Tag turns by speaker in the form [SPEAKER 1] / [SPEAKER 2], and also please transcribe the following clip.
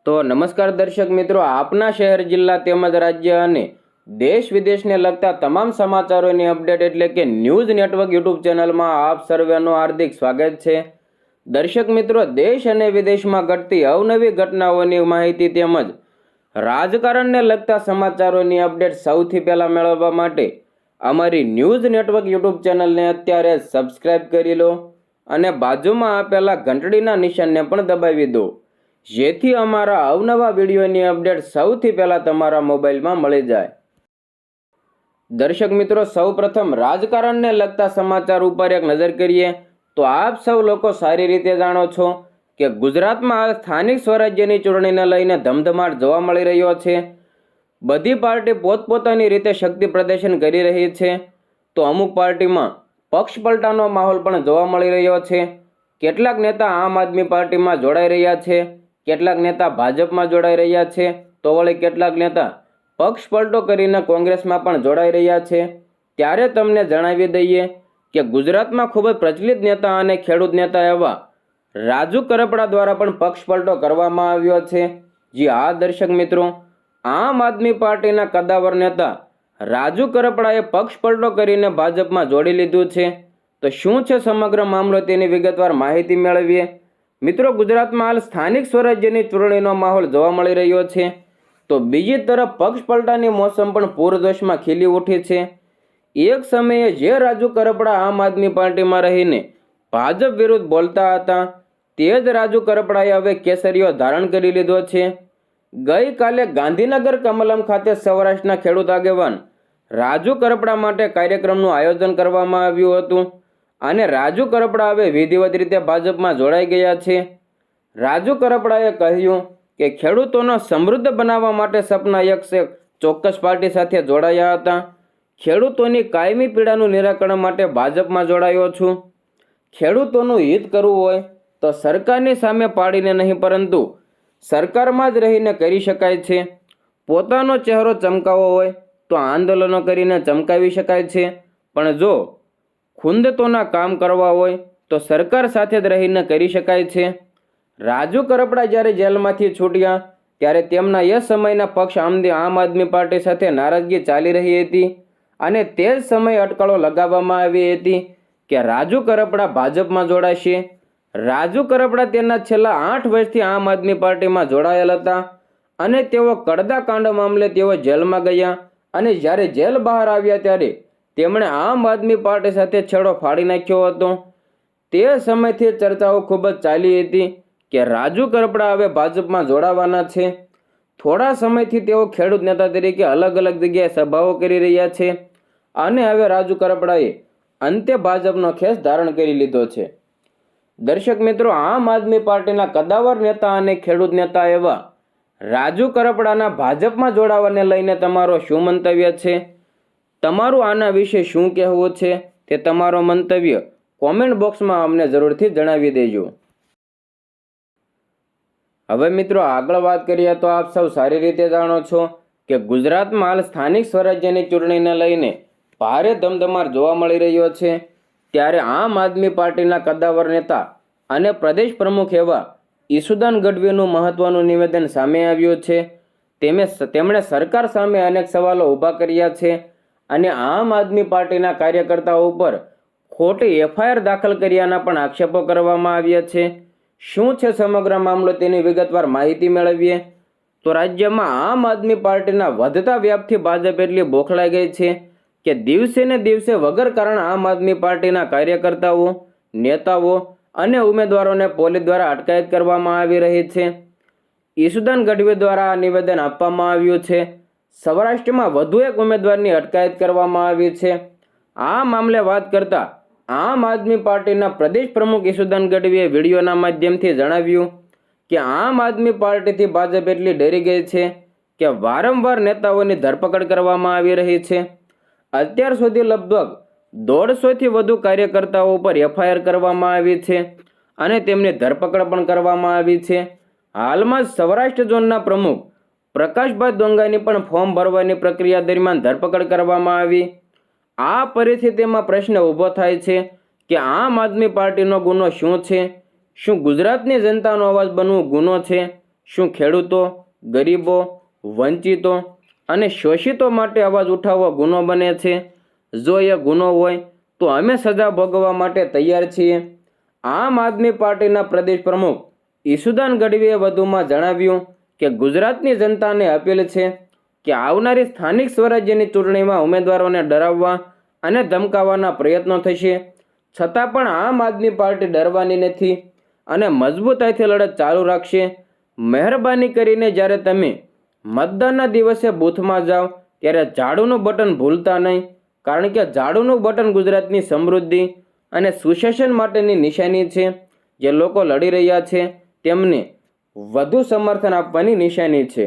[SPEAKER 1] તો નમસ્કાર દર્શક મિત્રો, આપના શહેર જિલ્લા તેમજ રાજ્ય અને દેશ વિદેશને લગતા તમામ સમાચારોની અપડેટ એટલે કે ન્યૂઝ નેટવર્ક યુટ્યુબ ચેનલમાં આપ સર્વેનું હાર્દિક સ્વાગત છે. દર્શક મિત્રો, દેશ અને વિદેશમાં ઘટતી અવનવી ઘટનાઓની માહિતી તેમજ રાજકારણને લગતા સમાચારોની અપડેટ સૌથી પહેલા મેળવવા માટે અમારી ન્યૂઝ નેટવર્ક યુટ્યુબ ચેનલને અત્યારે સબસ્ક્રાઇબ કરી લો અને બાજુમાં આપેલા ઘંટડીના નિશાનને પણ દબાવી દો, જેથી અમારા અવનવા વિડીયોની અપડેટ સૌથી પહેલા તમારા મોબાઈલમાં મળી જાય. દર્શક મિત્રો, સૌપ્રથમ રાજકારણને લગતા સમાચાર ઉપર એક નજર કરીએ તો આપ સૌ લોકો સારી રીતે જાણો છો કે ગુજરાતમાં હાલ સ્થાનિક સ્વરાજ્યની ચૂંટણીને લઈને ધમધમાટ જોવા મળી રહ્યો છે. બધી પાર્ટી પોતપોતાની રીતે શક્તિ પ્રદર્શન કરી રહી છે, તો અમુક પાર્ટીમાં પક્ષ પલટાનો માહોલ પણ જોવા મળી રહ્યો છે. કેટલાક નેતા આમ આદમી પાર્ટીમાં જોડાઈ રહ્યા છે, કેટલાક નેતા ભાજપમાં જોડાઈ રહ્યા છે, તો વળી કેટલાક નેતા પક્ષ પલટો કરીને કોંગ્રેસમાં પણ જોડાઈ રહ્યા છે. ત્યારે તમને જણાવી દઈએ કે ગુજરાતમાં ખૂબ જ પ્રચલિત નેતા અને ખેડૂત નેતા એવા રાજુ કરપડા દ્વારા પણ પક્ષ પલટો કરવામાં આવ્યો છે. જી હા દર્શક મિત્રો, આમ આદમી પાર્ટીના કદાવર નેતા રાજુ કરપડાએ પક્ષ પલટો કરીને ભાજપમાં જોડી લીધું છે. તો શું છે સમગ્ર મામલો, તેની વિગતવાર માહિતી મેળવીએ. મિત્રો, ગુજરાતમાં હાલ સ્થાનિક સ્વરાજ્યની ચૂંટણીનો માહોલ જોવા મળી રહ્યો છે, તો બીજી તરફ પક્ષ પલટાની મોસમ પણ પૂરજોશમાં ખીલી ઉઠી છે. એક સમયે જે રાજુ કરપડા આમ આદમી પાર્ટીમાં રહીને ભાજપ વિરુદ્ધ બોલતા હતા, તે જ રાજુ કરપડાએ હવે કેસરીઓ ધારણ કરી લીધો છે. ગઈકાલે ગાંધીનગર કમલમ ખાતે સૌરાષ્ટ્રના ખેડૂત આગેવાન રાજુ કરપડા માટે કાર્યક્રમનું આયોજન કરવામાં આવ્યું હતું અને રાજુ કરપડા હવે વિધિવત રીતે ભાજપમાં જોડાઈ ગયા છે. રાજુ કરપડાએ કહ્યું કે ખેડૂતોનો સમૃદ્ધ બનાવવા માટે સપના એક ચોક્કસ પાર્ટી સાથે જોડાયા હતા. ખેડૂતોની કાયમી પીડાનું નિરાકરણ માટે ભાજપમાં જોડાયો છું. ખેડૂતોનું હિત કરવું હોય તો સરકારની સામે પાડીને નહીં, પરંતુ સરકારમાં જ રહીને કરી શકાય છે. પોતાનો ચહેરો ચમકાવવો હોય તો આંદોલનો કરીને ચમકાવી શકાય છે, પણ જો ખુંદતોના કામ કરવા હોય તો સરકાર સાથે જ રહીને કરી શકાય છે. રાજુ કરપડા જ્યારે જેલમાંથી છૂટ્યા ત્યારે તેમના એ સમયના પક્ષ આમ આદમી પાર્ટી સાથે નારાજગી ચાલી રહી હતી અને તે જ સમયે અટકળો લગાવવામાં આવી હતી કે રાજુ કરપડા ભાજપમાં જોડાશે. રાજુ કરપડા તેના છેલ્લા 8 વર્ષથી આમ આદમી પાર્ટીમાં જોડાયેલ હતા અને તેઓ કડદા કાંડ મામલે તેઓ જેલમાં ગયા અને જ્યારે જેલ બહાર આવ્યા ત્યારે તેમણે આમ આદમી પાર્ટી સાથે છેડો ફાડી નાખ્યો હતો. તે સમયથી ચર્ચાઓ ખૂબ જ ચાલી હતી કે રાજુ કરપડા હવે ભાજપમાં જોડાવાના છે. થોડા સમયથી તેઓ ખેડૂત નેતા તરીકે અલગ અલગ જગ્યાએ સભાઓ કરી રહ્યા છે અને હવે રાજુ કરપડાએ અંતે ભાજપનો ખેસ ધારણ કરી લીધો છે. દર્શક મિત્રો, આમ આદમી પાર્ટીના કદાવર નેતા અને ખેડૂત નેતા એવા રાજુ કરપડાના ભાજપમાં જોડાવાને લઈને તમારો શું મંતવ્ય છે? તમારું આના વિશે શું કહેવું છે તે તમારો મંતવ્ય કોમેન્ટ બોક્સમાં અમને જરૂરથી જણાવી દેજો. હવે મિત્રો, આગળ વાત કરીએ તો આપ સૌ સારી રીતે જાણો છો કે ગુજરાતમાં હાલ સ્થાનિક સ્વરાજ્યની ચૂંટણીને લઈને ભારે ધમધમાટ જોવા મળી રહ્યો છે. ત્યારે આમ આદમી પાર્ટીના કદાવર નેતા અને પ્રદેશ પ્રમુખ એવા ઈસુદાન ગઢવીનું મહત્વનું નિવેદન સામે આવ્યું છે. તેમણે સરકાર સામે અનેક સવાલો ઊભા કર્યા છે અને આમ આદમી પાર્ટીના કાર્યકર્તાઓ ઉપર ખોટી એફઆઈઆર દાખલ કર્યાના પણ આક્ષેપો કરવામાં આવ્યા છે. શું છે સમગ્ર મામલો, તેની વિગતવાર માહિતી મેળવીએ. તો રાજ્યમાં આમ આદમી પાર્ટીના વધતા વ્યાપથી ભાજપ એટલી બોખલાઈ ગઈ છે કે દિવસે ને દિવસે વગર કારણ આમ આદમી પાર્ટીના કાર્યકર્તાઓ, નેતાઓ અને ઉમેદવારોને પોલીસ દ્વારા અટકાયત કરવામાં આવી રહી છે. ઈસુદાન ગઢવી દ્વારા આ નિવેદન આપવામાં આવ્યું છે. સૌરાષ્ટ્રમાં વધુ એક ઉમેદવારની અટકાયત કરવામાં આવી છે. આ મામલે વાત કરતા આમ આદમી પાર્ટીના પ્રદેશ પ્રમુખ ઈસુદાન ગઢવીએ વિડીયોના માધ્યમથી જણાવ્યું કે આમ આદમી પાર્ટીથી ભાજપ એટલી ડરી ગઈ છે કે વારંવાર નેતાઓની ધરપકડ કરવામાં આવી રહી છે. અત્યાર સુધી લગભગ 150થી વધુ કાર્યકર્તાઓ પર એફઆઈઆર કરવામાં આવી છે અને તેમની ધરપકડ પણ કરવામાં આવી છે. હાલમાં જ સૌરાષ્ટ્ર ઝોનના પ્રમુખ પ્રકાશભાઈ દોંગાની પણ ફોર્મ ભરવાની પ્રક્રિયા દરમિયાન ધરપકડ કરવામાં આવી. આ પરિસ્થિતિમાં પ્રશ્ન ઊભો થાય છે કે આમ આદમી પાર્ટીનો ગુનો શું છે? શું ગુજરાતની જનતાનો અવાજ બનવું ગુનો છે શું ખેડૂતો, ગરીબો, વંચિતો અને શોષિતો માટે અવાજ ઉઠાવવો ગુનો બને છે? જો એ ગુનો હોય તો અમે સજા ભોગવવા માટે તૈયાર છીએ. આમ આદમી પાર્ટીના પ્રદેશ પ્રમુખ ઈસુદાન ગઢવીએ વધુમાં જણાવ્યું કે ગુજરાતની જનતાને અપીલ છે કે આવનારી સ્થાનિક સ્વરાજ્યની ચૂંટણીમાં ઉમેદવારોને ડરાવવા અને ધમકાવવાના પ્રયત્નો થશે, છતાં પણ આમ આદમી પાર્ટી ડરવાની નથી અને મજબૂતાઈથી લડત ચાલુ રાખશે. મહેરબાની કરીને જ્યારે તમે મતદાનના દિવસે બૂથમાં જાઓ ત્યારે ઝાડુનું બટન ભૂલતા નહીં, કારણ કે ઝાડુનું બટન ગુજરાતની સમૃદ્ધિ અને સુશાસન માટેની નિશાની છે. જે લોકો લડી રહ્યા છે તેમને વધુ સમર્થન આપવાની નિશાની છે.